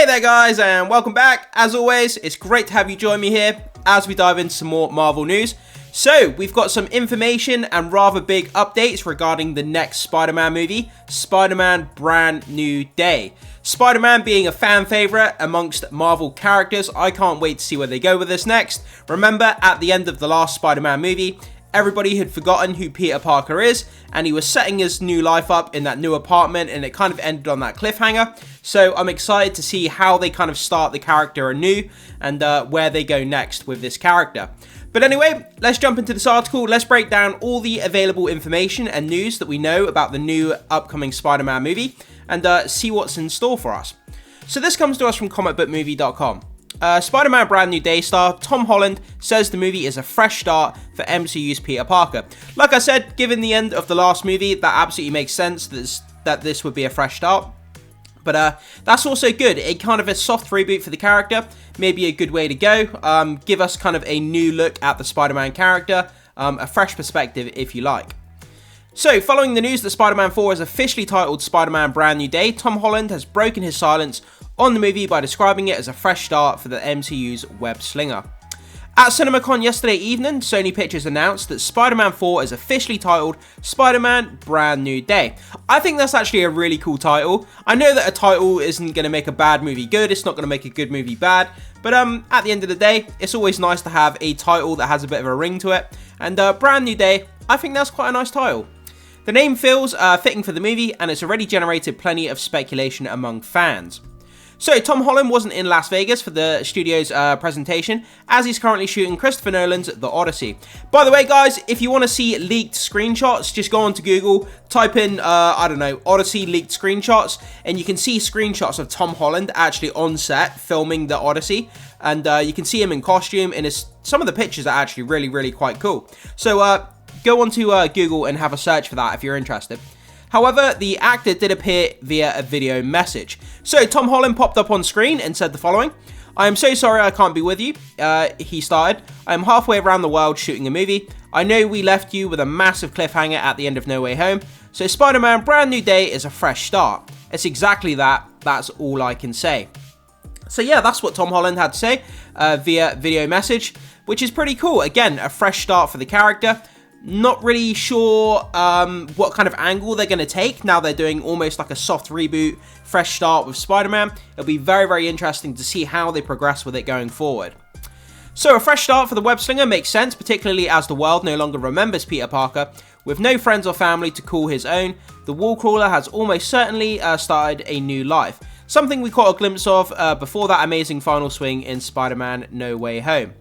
Hey there guys, and welcome back. As always, it's great to have you join me here as we dive into some more Marvel news. So, we've got some information and rather big updates regarding the next Spider-Man movie, Spider-Man Brand New Day. Spider-Man being a fan favourite amongst Marvel characters, I can't wait to see where they go with this next. Remember, at the end of the last Spider-Man movie, everybody had forgotten who Peter Parker is, and he was setting his new life up in that new apartment, and it kind of ended on that cliffhanger. So I'm excited to see how they kind of start the character anew, and where they go next with this character. But anyway, let's jump into this article. Let's break down all the available information and news that we know about the new upcoming Spider-Man movie, and see what's in store for us. So this comes to us from comicbookmovie.com. Spider-Man Brand New Day star Tom Holland says the movie is a fresh start for MCU's Peter Parker. Like I said, given the end of the last movie, that absolutely makes sense that this would be a fresh start. But that's also good. A kind of a soft reboot for the character, maybe a good way to go. Give us kind of a new look at the Spider-Man character, a fresh perspective if you like. So, following the news that Spider-Man 4 is officially titled Spider-Man Brand New Day, Tom Holland has broken his silence on the movie by describing it as a fresh start for the MCU's web slinger. At CinemaCon yesterday evening, Sony Pictures announced that Spider-Man 4 is officially titled Spider-Man Brand New Day. I think that's actually a really cool title. I know that a title isn't going to make a bad movie good, it's not going to make a good movie bad, but at the end of the day, it's always nice to have a title that has a bit of a ring to it, and Brand New Day, I think that's quite a nice title. The name feels fitting for the movie, and it's already generated plenty of speculation among fans. So, Tom Holland wasn't in Las Vegas for the studio's presentation, as he's currently shooting Christopher Nolan's The Odyssey. By the way, guys, if you want to see leaked screenshots, just go onto Google, type in, Odyssey leaked screenshots, and you can see screenshots of Tom Holland actually on set filming The Odyssey, and you can see him in costume, and some of the pictures are actually really, really quite cool. So, go onto Google and have a search for that if you're interested. However, the actor did appear via a video message. So, Tom Holland popped up on screen and said the following. "I am so sorry I can't be with you," he started. "I am halfway around the world shooting a movie. I know we left you with a massive cliffhanger at the end of No Way Home. So, Spider-Man Brand New Day is a fresh start. It's exactly that. That's all I can say." So yeah, that's what Tom Holland had to say via video message, which is pretty cool. Again, a fresh start for the character. Not really sure what kind of angle they're going to take now they're doing almost like a soft reboot, fresh start with Spider-Man. It'll be very, very interesting to see how they progress with it going forward. So a fresh start for the web slinger makes sense, particularly as the world no longer remembers Peter Parker. With no friends or family to call his own, the wall crawler has almost certainly started a new life. Something we caught a glimpse of before that amazing final swing in Spider-Man No Way Home.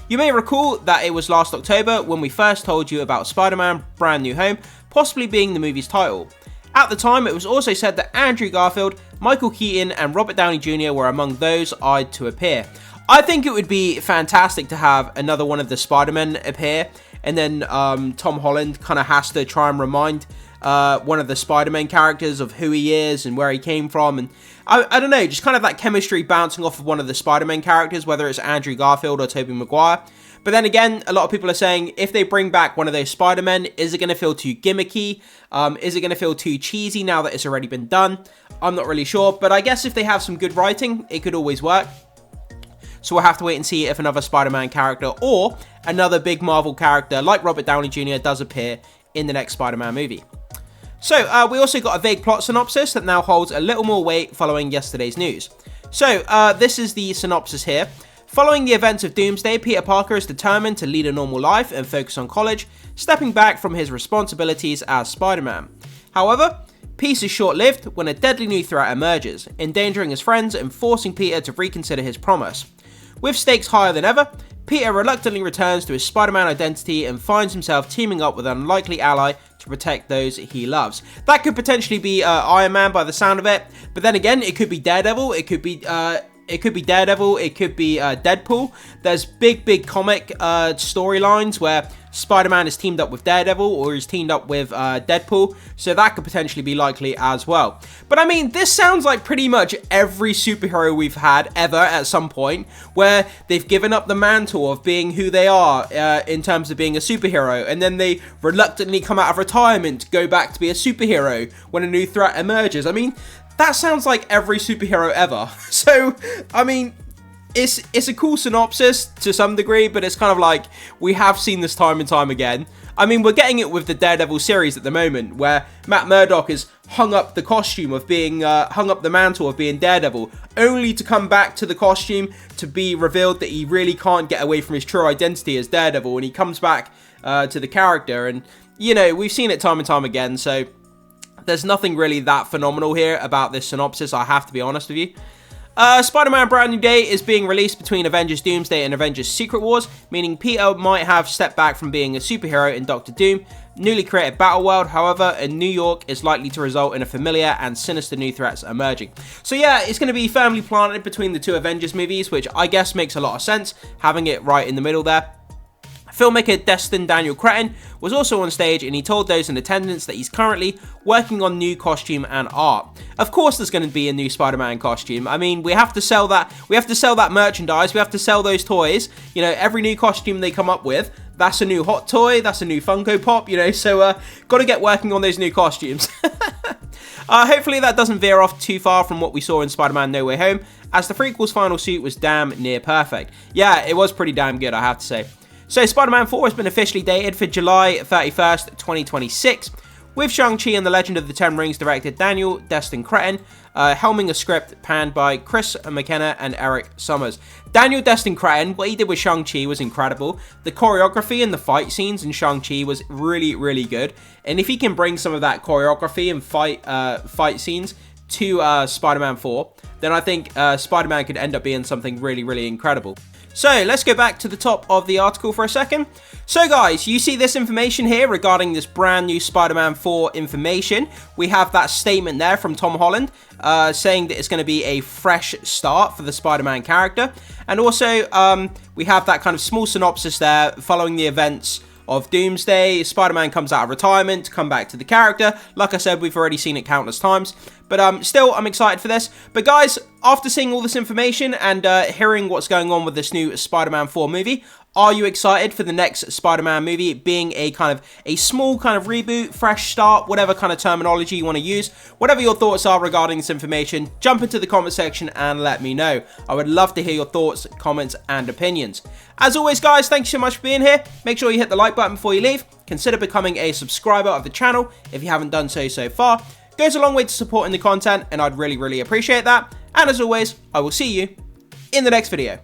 You may recall that it was last October when we first told you about Spider-Man Brand New Home possibly being the movie's title. At the time, it was also said that Andrew Garfield, Michael Keaton and Robert Downey Jr. were among those eyed to appear. I think it would be fantastic to have another one of the Spider-Men appear, and then Tom Holland kind of has to try and remind one of the Spider-Man characters of who he is and where he came from, and I don't know, just kind of that chemistry bouncing off of one of the Spider-Man characters, whether it's Andrew Garfield or Tobey Maguire. But then again, a lot of people are saying, if they bring back one of those Spider-Men, is it going to feel too gimmicky? Is it going to feel too cheesy now that it's already been done? I'm not really sure, but I guess if they have some good writing, it could always work. So we'll have to wait and see if another Spider-Man character or another big Marvel character like Robert Downey Jr. does appear in the next Spider-Man movie. So, we also got a vague plot synopsis that now holds a little more weight following yesterday's news. So, this is the synopsis here. Following the events of Doomsday, Peter Parker is determined to lead a normal life and focus on college, stepping back from his responsibilities as Spider-Man. However, peace is short-lived when a deadly new threat emerges, endangering his friends and forcing Peter to reconsider his promise. With stakes higher than ever, Peter reluctantly returns to his Spider-Man identity and finds himself teaming up with an unlikely ally to protect those he loves. That could potentially be Iron Man by the sound of it, but then again, it could be Daredevil, it could be Deadpool. There's big comic storylines where Spider-Man is teamed up with Daredevil or is teamed up with Deadpool, so that could potentially be likely as well. But I mean, this sounds like pretty much every superhero we've had ever at some point, where they've given up the mantle of being who they are in terms of being a superhero, and then they reluctantly come out of retirement to go back to be a superhero when a new threat emerges. I mean, that sounds like every superhero ever. So, I mean, it's a cool synopsis to some degree, but it's kind of like, we have seen this time and time again. I mean, we're getting it with the Daredevil series at the moment, where Matt Murdock has hung up the costume of being, hung up the mantle of being Daredevil, only to come back to the costume to be revealed that he really can't get away from his true identity as Daredevil, and he comes back to the character, and, you know, we've seen it time and time again, so there's nothing really that phenomenal here about this synopsis, I have to be honest with you. Spider-Man Brand New Day is being released between Avengers Doomsday and Avengers Secret Wars, meaning Peter might have stepped back from being a superhero in Doctor Doom. Newly created battle world, however, in New York is likely to result in a familiar and sinister new threats emerging. So yeah, it's going to be firmly planted between the two Avengers movies, which I guess makes a lot of sense, having it right in the middle there. Filmmaker Destin Daniel Cretton was also on stage, and he told those in attendance that he's currently working on new costume and art. Of course there's going to be a new Spider-Man costume. I mean, we have to sell that merchandise, we have to sell those toys. You know, every new costume they come up with, that's a new hot toy, that's a new Funko Pop, you know, so got to get working on those new costumes. Hopefully that doesn't veer off too far from what we saw in Spider-Man No Way Home, as the prequel's final suit was damn near perfect. Yeah, it was pretty damn good, I have to say. So Spider-Man 4 has been officially dated for July 31st, 2026, with Shang-Chi and the Legend of the Ten Rings director Daniel Destin Cretton, helming a script panned by Chris McKenna and Eric Summers. Daniel Destin Cretton, what he did with Shang-Chi was incredible. The choreography and the fight scenes in Shang-Chi was really, really good. And if he can bring some of that choreography and fight scenes to Spider-Man 4, then I think Spider-Man could end up being something really, really incredible. So let's go back to the top of the article for a second. So guys, you see this information here regarding this brand new Spider-Man 4 information. We have that statement there from Tom Holland saying that it's going to be a fresh start for the Spider-Man character. And also we have that kind of small synopsis there following the events of Doomsday. Spider-Man comes out of retirement to come back to the character. Like I said, we've already seen it countless times. But still, I'm excited for this. But guys, after seeing all this information and hearing what's going on with this new Spider-Man 4 movie, are you excited for the next Spider-Man movie being a small kind of reboot, fresh start, whatever kind of terminology you want to use? Whatever your thoughts are regarding this information, jump into the comment section and let me know. I would love to hear your thoughts, comments, and opinions. As always, guys, thank you so much for being here. Make sure you hit the like button before you leave. Consider becoming a subscriber of the channel if you haven't done so far. Goes a long way to supporting the content, and I'd really, really appreciate that. And as always, I will see you in the next video.